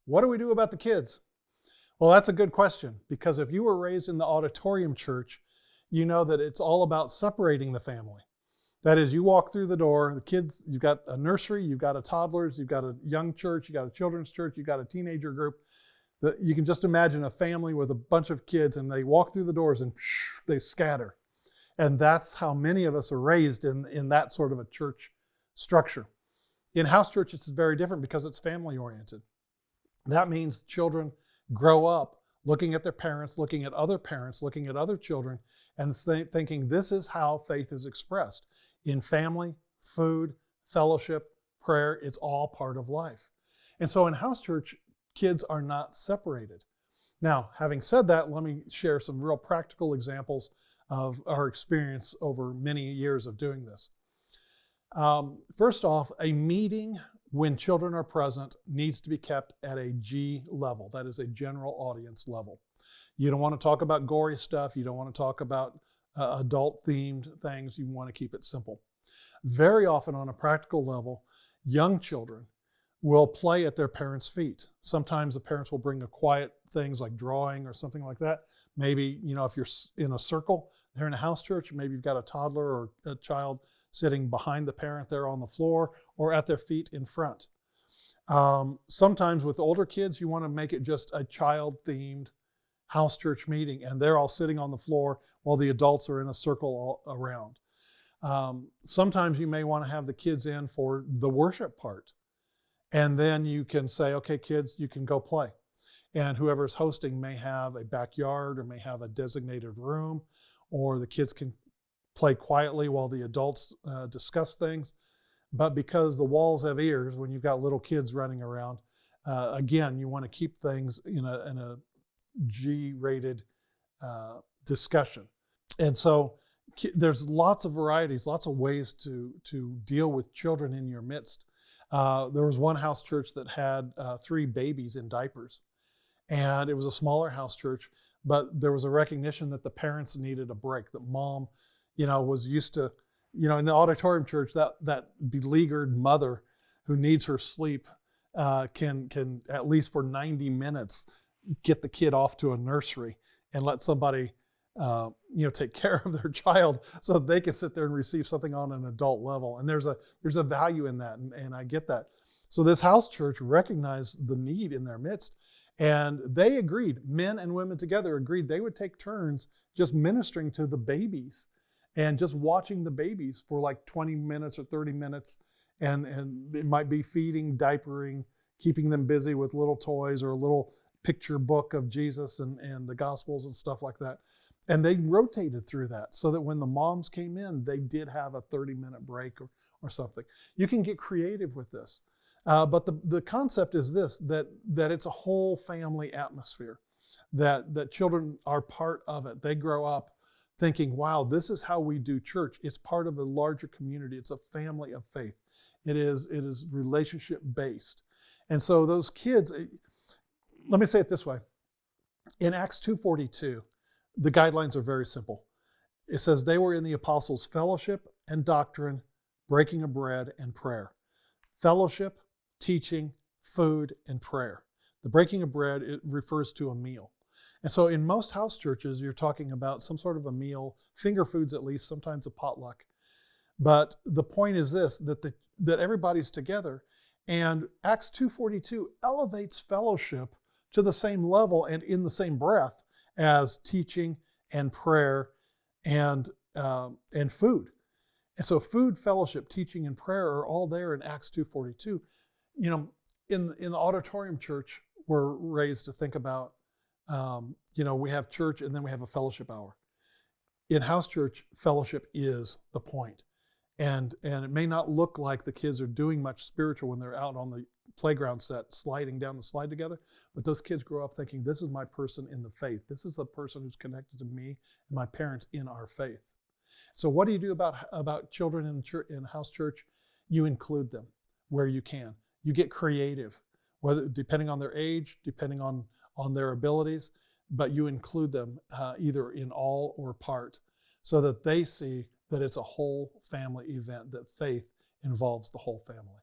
What do we do about the kids? Well, that's a good question, because if you were raised in the auditorium church, you know that it's all about separating the family. That is, you walk through the door, the kids, you've got a nursery, you've got a toddlers, you've got a young church, you've got a children's church, you've got a teenager group. You can just imagine a family with a bunch of kids, and they walk through the doors and they scatter. And that's how many of us are raised in that sort of a church structure. In house church, it's very different because it's family oriented. That means children grow up looking at their parents, looking at other parents, looking at other children, and thinking this is how faith is expressed. In family, food, fellowship, prayer, it's all part of life. And so in house church, kids are not separated. Now, having said that, let me share some real practical examples of our experience over many years of doing this. First off, a meeting when children are present needs to be kept at a G level. That is a general audience level. You don't want to talk about gory stuff. You don't want to talk about adult-themed things. You want to keep it simple. Very often on a practical level, young children will play at their parents' feet. Sometimes the parents will bring a quiet things like drawing or something like that. Maybe, if you're in a circle, they're in a house church, maybe you've got a toddler or a child sitting behind the parent there on the floor or at their feet in front. Sometimes with older kids, you want to make it just a child-themed house church meeting, and they're all sitting on the floor while the adults are in a circle all around. Sometimes you may want to have the kids in for the worship part, and then you can say, okay, kids, you can go play. And whoever's hosting may have a backyard or may have a designated room, or the kids can play quietly while the adults discuss things. But because the walls have ears, when you've got little kids running around, again, you want to keep things in a G-rated discussion. And so there's lots of varieties, lots of ways to deal with children in your midst. There was one house church that had 3 babies in diapers. And it was a smaller house church, but there was a recognition that the parents needed a break, that mom, was used to, in the auditorium church, that beleaguered mother who needs her sleep can at least for 90 minutes get the kid off to a nursery and let somebody take care of their child so they can sit there and receive something on an adult level. And there's a value in that, and I get that. So this house church recognized the need in their midst, and they agreed, men and women together agreed they would take turns just ministering to the babies and just watching the babies for like 20 minutes or 30 minutes. And it might be feeding, diapering, keeping them busy with little toys or a little picture book of Jesus and the Gospels and stuff like that. And they rotated through that so that when the moms came in, they did have a 30-minute break or something. You can get creative with this. But the concept is this, that it's a whole family atmosphere, that children are part of it. They grow up thinking, wow, this is how we do church. It's part of a larger community. It's a family of faith. It is relationship based. And so those kids, let me say it this way. In Acts 2:42, the guidelines are very simple. It says they were in the apostles' fellowship and doctrine, breaking of bread and prayer. Fellowship, teaching, food, and prayer. The breaking of bread, it refers to a meal. And so in most house churches, you're talking about some sort of a meal, finger foods at least, sometimes a potluck. But the point is this, that everybody's together. And Acts 2:42 elevates fellowship to the same level and in the same breath as teaching and prayer and food. And so food, fellowship, teaching, and prayer are all there in Acts 2:42. In the auditorium church, we're raised to think about, we have church and then we have a fellowship hour. In house church, fellowship is the point. And it may not look like the kids are doing much spiritual when they're out on the playground set sliding down the slide together, but those kids grow up thinking, this is my person in the faith. This is the person who's connected to me and my parents in our faith. So what do you do about children in church, in house church? You include them where you can. You get creative, whether depending on their age, depending on their abilities, but you include them either in all or part so that they see that it's a whole family event, that faith involves the whole family.